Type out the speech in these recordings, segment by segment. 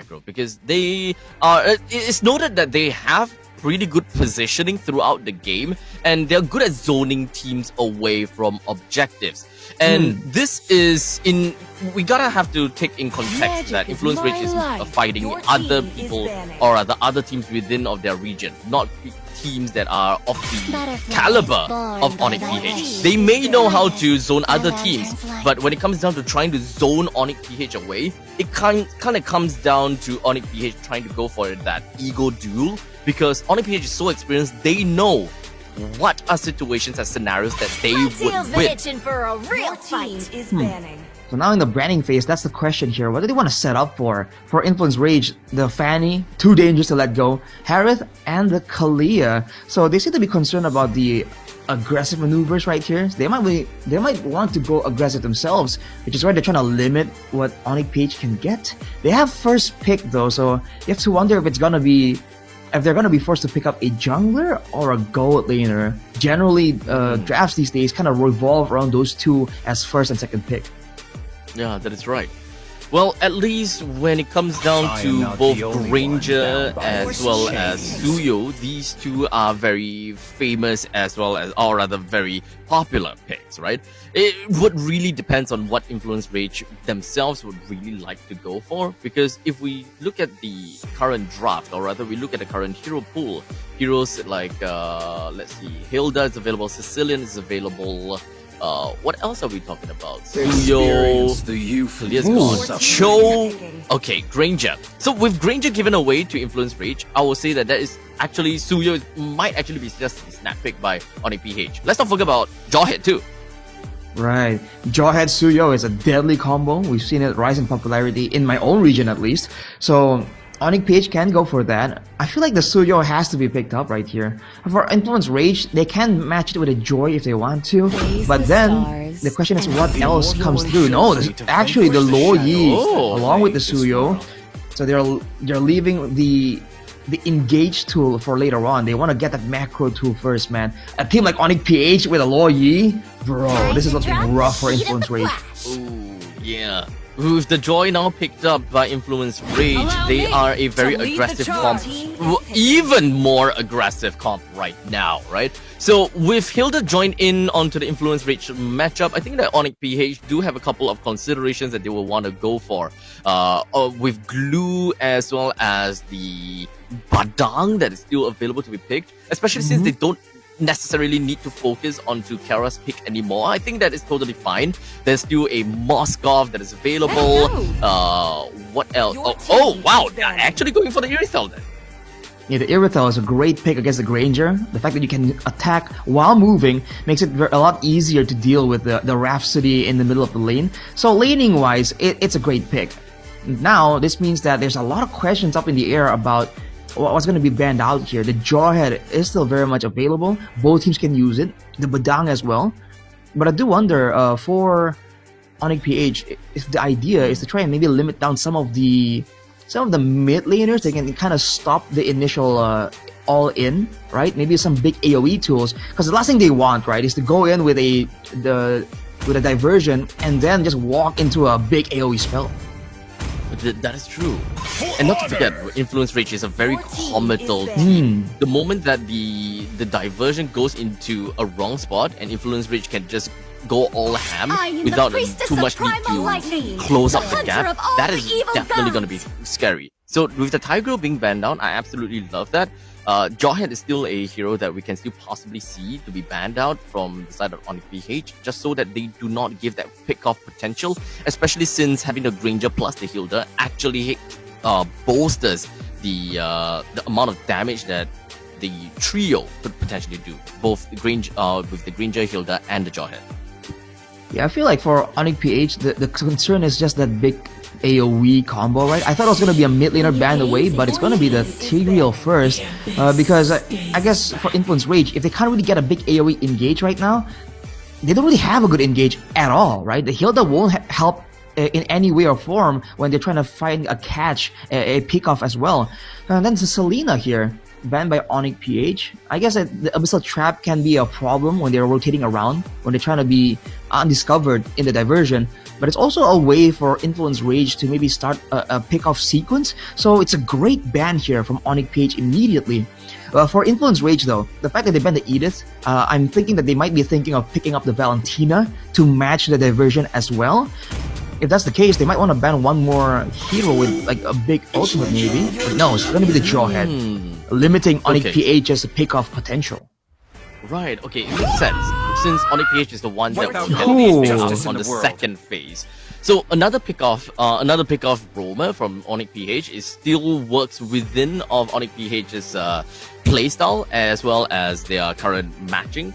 aggro because they are. It's noted that they have pretty good positioning throughout the game, and they're good at zoning teams away from objectives. And this is we gotta have to take in context that Influence Rage is fighting other people or other teams within of their region, not teams that are of the caliber of Onyx PH. They may know how to zone other teams, but when it comes down to trying to zone Onyx PH away, it kind of comes down to Onyx PH trying to go for that ego duel, because Onyx PH is so experienced, they know what are situations and scenarios that they would win. For a real fight is banning. So now in the branding phase, that's the question here. What do they want to set up for? For Influence Rage, the Fanny, too dangerous to let go, Harith, and the Kalia. So they seem to be concerned about the aggressive maneuvers right here. They might want to go aggressive themselves, which is why they're trying to limit what Onyx PH can get. They have first pick though, so you have to wonder if they're gonna be forced to pick up a jungler or a gold laner. Generally, drafts these days kind of revolve around those two as first and second pick. Yeah, that is right. Well, at least when it comes down to both Granger as well as Suyo, these two are very famous as well as, or rather very popular picks, right? It would really depends on what Influence Rage themselves would really like to go for, because if we look at the current draft, or rather we look at the current hero pool, heroes like, let's see, Hilda is available, Sicilian is available, what else are we talking about? Suyo, Kalia's gone, Cho, okay, Granger. So with Granger given away to Influence Rage, I will say that is actually, Suyo might actually be just a snap pick by Onyx PH. Let's not forget about Jawhead too. Right. Jawhead Suyo is a deadly combo. We've seen it rise in popularity in my own region at least. So Onyx PH can go for that. I feel like the Suyo has to be picked up right here. For Influence Rage, they can match it with a Joy if they want to. But then, the question is what else comes through. No, actually the Lo Yi along with the Suyo. So they're leaving the engage tool for later on. They want to get that macro tool first, man. A team like Onyx PH with a Lo Yi, bro, this is looking rough for Influence Rage. Ooh, yeah. With the Joy now picked up by Influence Rage, they are a very aggressive comp, even more aggressive comp right now, right? So with Hilda joined in onto the Influence Rage matchup, I think that Onyx PH do have a couple of considerations that they will want to go for. With Glue as well as the Badang that is still available to be picked, especially since they don't necessarily need to focus onto Kara's pick anymore. I think that is totally fine. There's still a Moskov that is available. What else? Oh wow, they're actually going for the Irithel then. Yeah, the Irithel is a great pick against the Granger. The fact that you can attack while moving makes it a lot easier to deal with the Rhapsody in the middle of the lane. So laning wise, it's a great pick. Now, this means that there's a lot of questions up in the air about what's going to be banned out here. The Jawhead is still very much available. Both teams can use it. The Badang as well. But I do wonder, for Onyx PH, if the idea is to try and maybe limit down some of the mid laners, they can kind of stop the initial all-in, right? Maybe some big AoE tools. Because the last thing they want, right, is to go in with a diversion and then just walk into a big AoE spell. That is true. And not to forget, Influence Rage is a very comical team. The moment that the diversion goes into a wrong spot and Influence Rage can just go all ham without too much need to close up the gap, that is definitely going to be scary. So with the Tiger being banned down, I absolutely love that. Jawhead is still a hero that we can still possibly see to be banned out from the side of Onyx PH, just so that they do not give that pick-off potential, especially since having the Granger plus the Hilda actually bolsters the amount of damage that the trio could potentially do, both the with the Granger, Hilda, and the Jawhead. Yeah, I feel like for Onyx PH, the concern is just that big AoE combo, right? I thought it was going to be a mid laner banned away, but it's going to be the Tigreal first, because I guess for Influence Rage, if they can't really get a big AoE engage right now, they don't really have a good engage at all, right? The Hilda won't help in any way or form when they're trying to find a catch, a pick-off as well. And then the Selena here. banned by Onyx PH. I guess that the Abyssal Trap can be a problem when they're rotating around, when they're trying to be undiscovered in the diversion. But it's also a way for Influence Rage to maybe start a pick-off sequence. So it's a great ban here from Onyx PH immediately. For Influence Rage though, the fact that they banned the Edith, I'm thinking that they might be thinking of picking up the Valentina to match the diversion as well. If that's the case, they might want to ban one more hero with like a big ultimate maybe. But no, it's going to be the Jawhead, limiting Onyx PH's pick-off potential. Right, okay, it makes sense. Since Onyx PH is the one that will get these pick-offs on the second phase. So another pick-off roamer from Onyx PH is still works within of Onyx PH's playstyle as well as their current matching.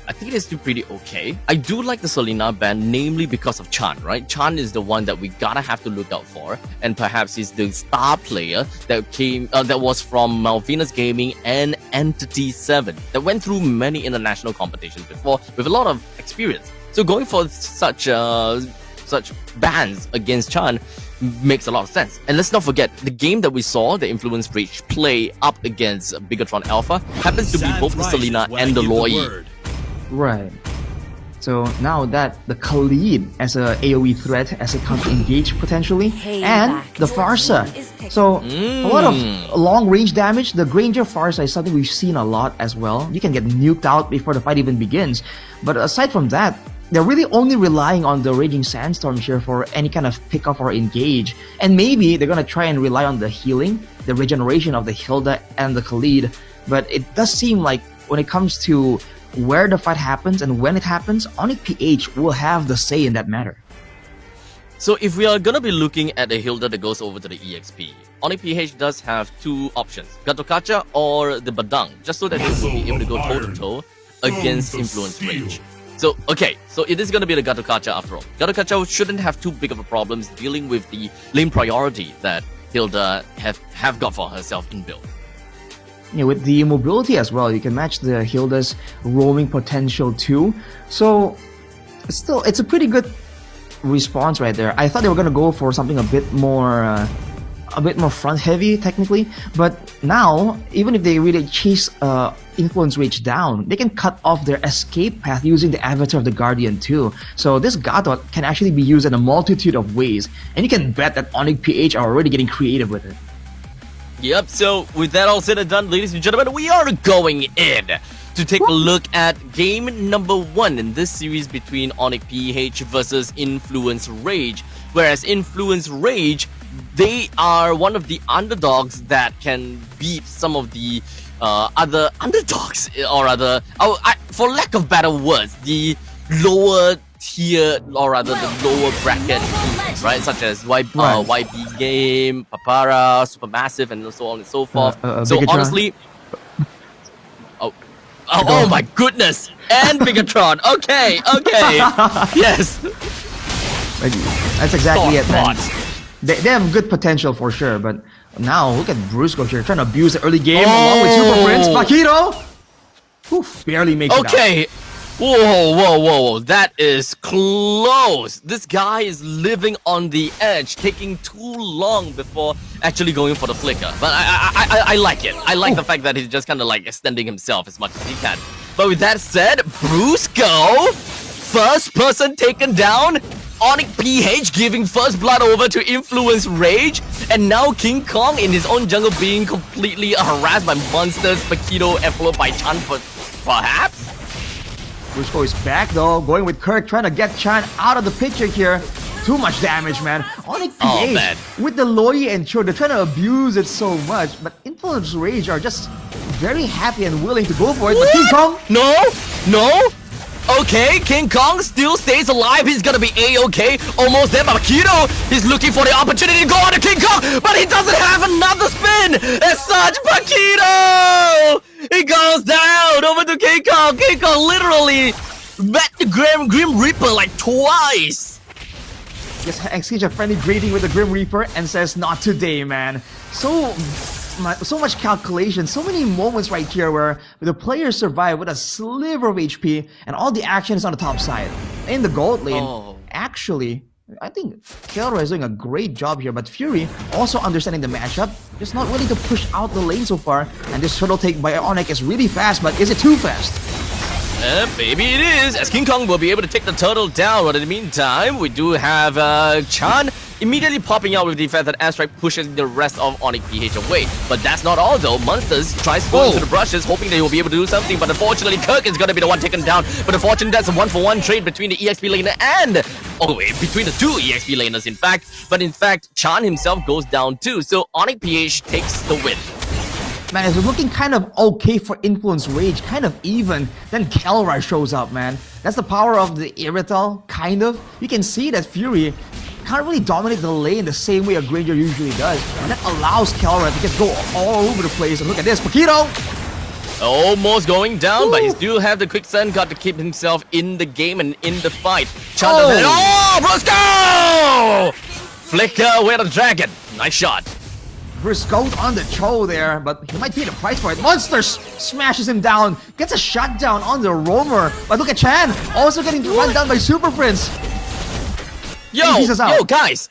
I think it is still pretty okay. I do like the Selena ban, namely because of Chan, right? Chan is the one that we gotta have to look out for, and perhaps he's the star player that was from Malvinas Gaming and Entity 7 that went through many international competitions before with a lot of experience. So going for such bans against Chan makes a lot of sense. And let's not forget, the game that we saw, the Influence Rage play up against Bigatron Alpha, happens to be both the Selena and the Loi. Right. So now that the Khalid as a AoE threat, as a counter-engage potentially, and the Farsa. So a lot of long-range damage. The Granger Farsa is something we've seen a lot as well. You can get nuked out before the fight even begins. But aside from that, they're really only relying on the Raging Sandstorm here for any kind of pick-off or engage. And maybe they're gonna try and rely on the healing, the regeneration of the Hilda and the Khalid. But it does seem like when it comes to where the fight happens and when it happens, Onyx PH will have the say in that matter. So if we are gonna be looking at a Hilda that goes over to the EXP, Onyx PH does have two options, Gatokacha or the Badang, just so that they will be able to go toe-to-toe against Influence Rage. So, okay, so it is gonna be the Gatokacha after all. Gatokacha shouldn't have too big of a problems dealing with the lane priority that Hilda have got for herself inbuilt. Yeah, with the mobility as well, you can match the Hilda's roaming potential too. So it's a pretty good response right there. I thought they were gonna go for something a bit more front heavy technically, but now even if they really chase Influence Rage down, they can cut off their escape path using the Avatar of the Guardian too. So this Gato can actually be used in a multitude of ways, and you can bet that Onyx PH are already getting creative with it. Yep, so with that all said and done, ladies and gentlemen, we are going in to take a look at game number 1 in this series between Onyx PH versus Influence Rage. Whereas Influence Rage, they are one of the underdogs that can beat some of the other underdogs, or rather, for lack of better words, the lower tier, or rather the lower bracket teams, right? Such as YB Game, Papara, Supermassive, and so on and so forth. So Bigatron. honestly, oh my goodness, and Bigatron. Okay, yes. That's exactly it, man. They have good potential for sure, but now look at Brusco here trying to abuse the early game along with Super Prince. Bakito! Oof, barely makes it out. Okay. Whoa, that is close. This guy is living on the edge, taking too long before actually going for the flicker. But I like it. I like the fact that he's just kind of like extending himself as much as he can. But with that said, Brusco, first person taken down. Onyx PH giving first blood over to Influence Rage, and now King Kong in his own jungle being completely harassed by monsters, Paquito, and followed by Chan perhaps? Brusco is back though, going with Kirk, trying to get Chan out of the picture here. Too much damage, man. Onyx PH with the Loi and Cho, they're trying to abuse it so much, but Influence Rage are just very happy and willing to go for it. But King Kong? No. Okay, King Kong still stays alive. He's gonna be A-okay. Almost there, but Paquito is looking for the opportunity to go on to King Kong, but he doesn't have another spin. As such, Paquito! He goes down over to King Kong. King Kong literally met the Grim Reaper like twice. Just exchange a friendly greeting with the Grim Reaper and says, not today, man. So much calculation, so many moments right here where the players survive with a sliver of HP and all the action is on the top side. In the gold lane, actually, I think Kelra is doing a great job here, but Fury also understanding the matchup, just not willing to push out the lane so far. And this turtle take by Onyx is really fast, but is it too fast? Maybe it is, as King Kong will be able to take the turtle down, but in the meantime, we do have Chan immediately popping out with the fact that Airstrike pushes the rest of Onyx PH away. But that's not all though. Monsters tries to go into the brushes, hoping they will be able to do something, but unfortunately Kirk is going to be the one taken down. But unfortunately, that's a 1-for-1 trade between the EXP laner and between the two EXP laners in fact. But in fact, Chan himself goes down too, so Onyx PH takes the win. Man, it's looking kind of okay for Influence Rage, kind of even. Then Kelra shows up, man. That's the power of the Irithel, kind of. You can see that Fury can't really dominate the lane the same way a Granger usually does. And that allows Kelra to just go all over the place. And look at this, Paquito! Almost going down, but he still have the quick sun got to keep himself in the game and in the fight. Chan does it. Oh, Brusco! Flicker with a dragon. Nice shot. Briscoe on the Cho there, but he might pay the price for it. Monster smashes him down, gets a shutdown on the Roamer. But look at Chan, also getting run down by Super Prince. Yo, guys,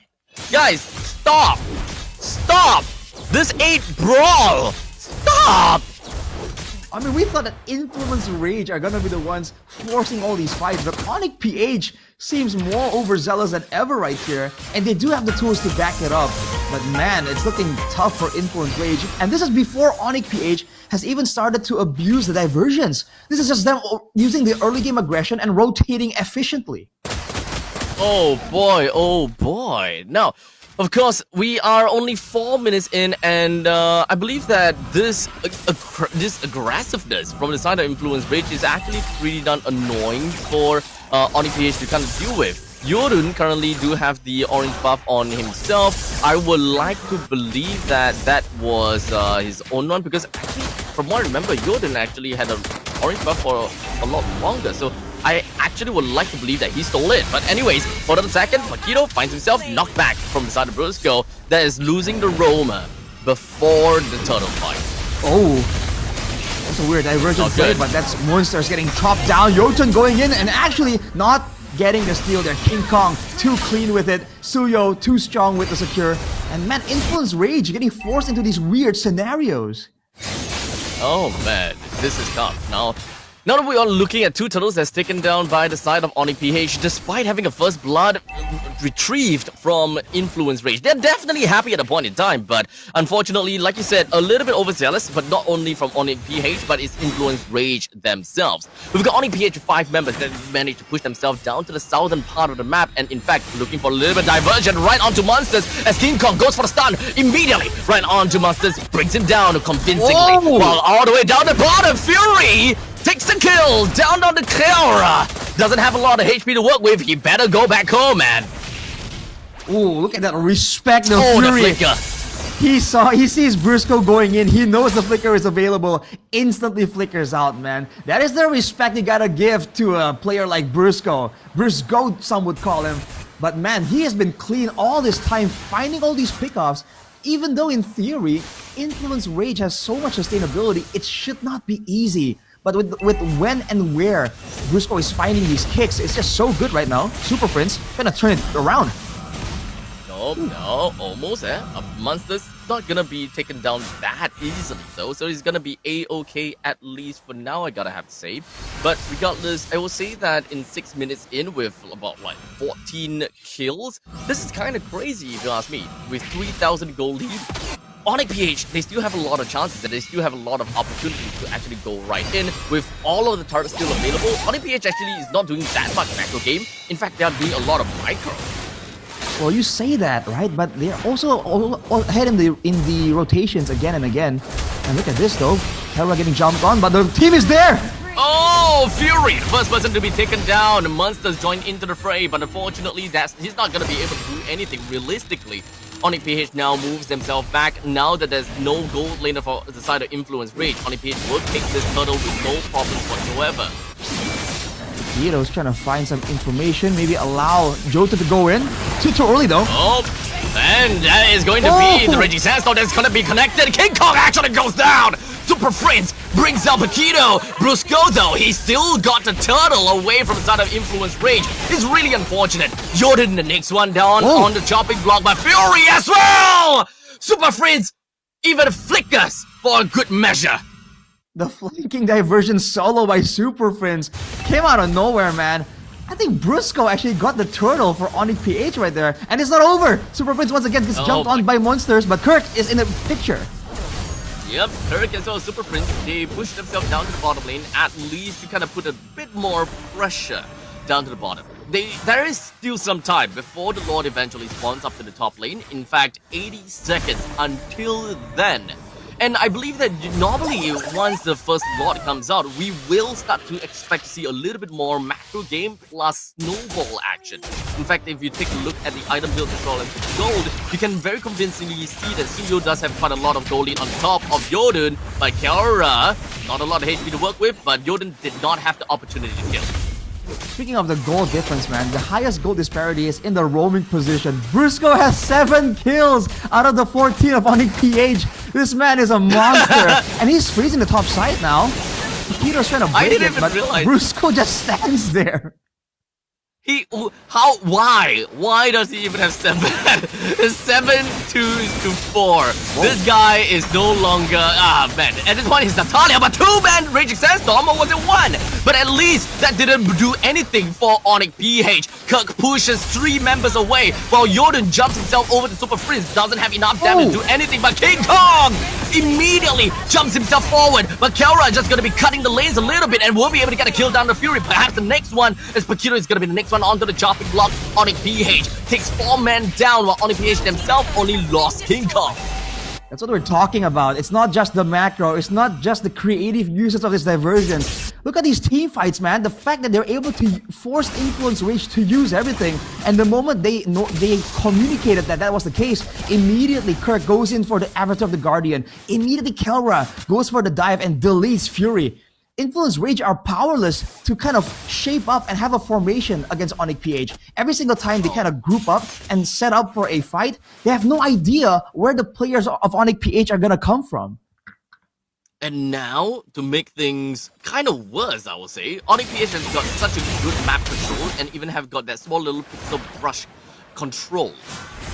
stop. This ain't brawl. Stop. I mean, we thought that Influence Rage are gonna be the ones forcing all these fights, but Onyx PH seems more overzealous than ever right here, and they do have the tools to back it up. But man, it's looking tough for Influence Rage, and this is before Onyx PH has even started to abuse the diversions. This is just them using the early game aggression and rotating efficiently. Oh boy. Now, of course, we are only 4 minutes in, and I believe that this aggressiveness from the side of Influence Rage is actually pretty darn annoying for Onyx PH to kind of deal with. Yorun currently do have the orange buff on himself. I would like to believe that that was his own one, because actually, from what I remember, Yorun actually had an orange buff for a lot longer. So I actually would like to believe that he stole it. But anyways, for another second, Makito finds himself knocked back from the side of Brusco that is losing the Roma before the turtle fight. Oh, that's a weird diversion play, but that's Monsters getting chopped down. Jotun going in and actually not getting the steal there. King Kong too clean with it. Suyo too strong with the secure. And man, Influence Rage getting forced into these weird scenarios. Oh man, this is tough. Now that we are looking at two turtles that's taken down by the side of Onyx PH, despite having a first blood retrieved from Influence Rage. They're definitely happy at a point in time, but unfortunately, like you said, a little bit overzealous, but not only from Onyx PH, but it's Influence Rage themselves. We've got Onyx PH with 5 members that managed to push themselves down to the southern part of the map, and in fact, looking for a little bit of diversion right onto Monsters as King Kong goes for the stun immediately right onto Monsters, brings him down convincingly. Whoa. While all the way down the bottom, Fury takes the kill down on the Kelra. Doesn't have a lot of HP to work with. He better go back home, man. Ooh, look at that respect the Fury. Fury. The flicker. He sees Brusco going in. He knows the flicker is available. Instantly flickers out, man. That is the respect you gotta give to a player like Brusco. Brusco, some would call him. But man, he has been clean all this time, finding all these pickoffs. Even though in theory, Influence Rage has so much sustainability, it should not be easy. But with when and where Brusco is finding these kicks, it's just so good right now. Super Prince gonna turn it around. No, almost Monster's not gonna be taken down that easily though, so he's gonna be A-okay at least for now, I gotta have to say. But regardless, I will say that in 6 minutes in with about like 14 kills, this is kind of crazy if you ask me. With 3,000 gold lead, Onyx PH, they still have a lot of chances and they still have a lot of opportunities to actually go right in with all of the turrets still available. Onyx PH actually is not doing that much macro game. In fact, they are doing a lot of micro. Well, you say that, right? But they're also all ahead in the rotations again and again. And look at this though, Terra getting jumped on, but the team is there. Oh, Fury, first person to be taken down. Monsters join into the fray, but unfortunately, he's not gonna be able to do anything realistically. Onyx PH now moves themselves back. Now that there's no gold laner for the side of Influence Rage, Onyx PH will take this turtle with no problems whatsoever. Hero's trying to find some information, maybe allow Jota to go in. Too early though. Oh, And that is going to be the Raging Sandstorm that's going to be connected. King Kong actually goes down. Super Prince brings down Paquito. Brusco, though, he still got the turtle away from the side of Influence Rage. It's really unfortunate. Jordan, the next one down on the chopping block by Fury as well. Super Prince even flickers for a good measure. The flanking diversion solo by Super Prince came out of nowhere, man. I think Brusco actually got the turtle for Onyx PH right there. And it's not over! Super Prince once again gets jumped on by monsters, but Kirk is in the picture. Yep, Kirk as well as Super Prince, they push themselves down to the bottom lane, at least to kind of put a bit more pressure down to the bottom. There is still some time before the Lord eventually spawns up to the top lane. In fact, 80 seconds until then. And I believe that normally once the first Lord comes out, we will start to expect to see a little bit more macro game plus snowball action. In fact, if you take a look at the item build as well as the gold, you can very convincingly see that Suyo does have quite a lot of gold lead on top of Yodun, but Kiara, not a lot of HP to work with, but Yodun did not have the opportunity to kill. Speaking of the goal difference, man, the highest goal disparity is in the roaming position. Brusco has 7 kills out of the 14 of Onyx PH. This man is a monster. And he's freezing the top side now. Peter's trying to break it, but Brusco just stands there. Why does he even have 7? 7 2s to 4. This guy is no longer, man. At this point, he's Natalia, but 2-man Raging Sandstorm, or was it 1? But at least that didn't do anything for Onyx PH. Kirk pushes 3 members away, while Jordan jumps himself over to Super Prince, doesn't have enough damage to do anything, but King Kong immediately jumps himself forward, but Kiara is just going to be cutting the lanes a little bit and won't be able to get a kill down the Fury. Perhaps the next one is Paquito is going to be the next one onto the chopping block. Onyx PH takes 4 men down, while Onyx PH themselves only lost King Kong. That's what we're talking about. It's not just the macro. It's not just the creative uses of this diversion. Look at these team fights, man. The fact that they're able to force Influence Rage to use everything, and the moment they communicated that that was the case, immediately Kirk goes in for the Avatar of the Guardian. Immediately Kelra goes for the dive and deletes Fury. Influence Rage are powerless to kind of shape up and have a formation against Onyx PH. Every single time they kind of group up and set up for a fight, they have no idea where the players of Onyx PH are gonna come from. And now, to make things kind of worse, I will say, Onyx PH has got such a good map control and even have got that small little pixel brush control.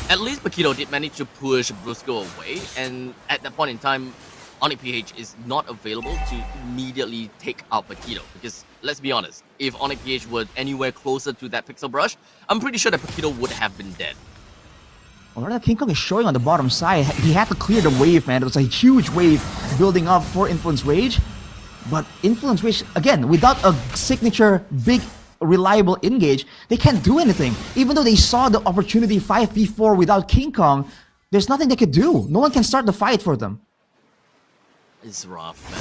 At least Paquito did manage to push Brusco away, and at that point in time, Onyx PH is not available to immediately take out Paquito, because let's be honest, if Onyx PH were anywhere closer to that pixel brush, I'm pretty sure that Paquito would have been dead. Well, King Kong is showing on the bottom side. He had to clear the wave, man. It was a huge wave building up for Influence Rage. But Influence Rage, again, without a signature big reliable engage, they can't do anything. Even though they saw the opportunity 5v4 without King Kong, there's nothing they could do. No one can start the fight for them. It's rough, man.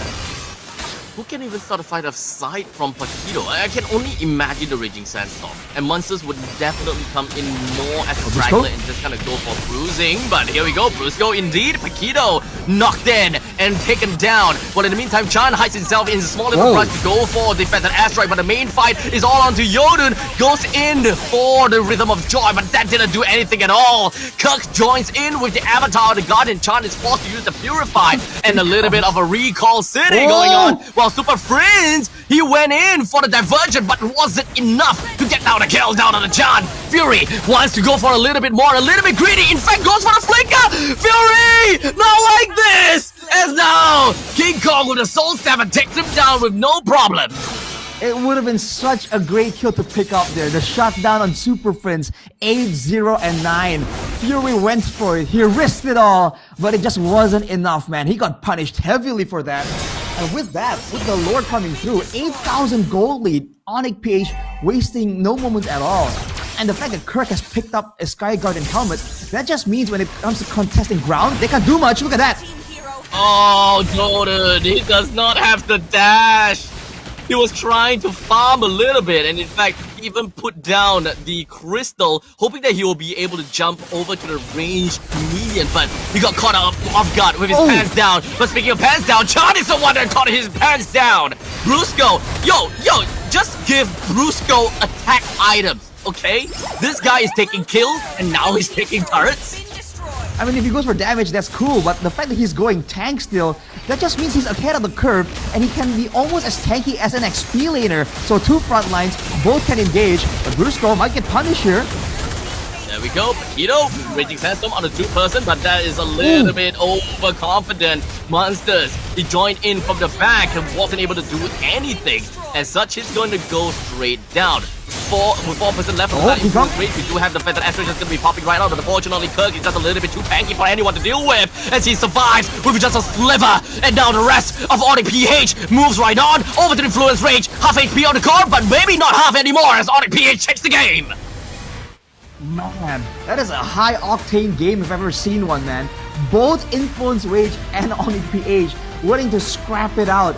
Who can even start a fight aside from Paquito? I can only imagine the Raging Sandstorm. And monsters would definitely come in more as a straggler and just kind of go for bruising. But here we go, Brusco indeed. Paquito knocked in and taken down. Well, in the meantime, Chan hides himself in a small little brush to go for defense and airstrike. But the main fight is all onto Yodun. Goes in for the Rhythm of Joy, but that didn't do anything at all. Kirk joins in with the Avatar of the Guardian. Chan is forced to use the Purify. And a little bit of a Recall City going on. While Super Prince, he went in for the diversion, but wasn't enough to get down a kill down on the Chan. Fury wants to go for a little bit more, a little bit greedy. In fact, goes for the flinker. Fury, not like this. As now, King Kong with a Soul Seven takes him down with no problem. It would have been such a great kill to pick up there. The shutdown on Super Prince, 8, 0, and 9. Fury went for it. He risked it all, but it just wasn't enough, man. He got punished heavily for that. And with that, with the Lord coming through, 8,000 gold lead, Onyx PH wasting no moments at all. And the fact that Kirk has picked up a Sky Guardian helmet, that just means when it comes to contesting ground, they can't do much. Look at that. Oh, Jordan, he does not have the dash. He was trying to farm a little bit, and in fact, he even put down the crystal, hoping that he will be able to jump over to the ranged median, but he got caught off guard with his pants down. But speaking of pants down, Chan is the one that caught his pants down. Brusco, yo, just give Brusco attack items, okay? This guy is taking kills, and now he's taking turrets. I mean, if he goes for damage, that's cool, but the fact that he's going tank still, that just means he's ahead of the curve, and he can be almost as tanky as an XP laner. So two front lines, both can engage, but Brusco might get punished here. There we go. Paquito, Raging Sandstorm on a 2-person, but that is a little bit overconfident. Monsters, he joined in from the back and wasn't able to do anything. As such, he's going to go straight down. With 4% left on that influence rate, we do have the fact that Astro is going to be popping right out, but unfortunately Kirk is just a little bit too tanky for anyone to deal with, as he survives with just a sliver, and now the rest of Onyx PH moves right on, over to the influence range, half HP on the core, but maybe not half anymore, as Onyx PH takes the game. Man, that is a high octane game if I've ever seen one, man. Both Influence Rage and Onyx PH willing to scrap it out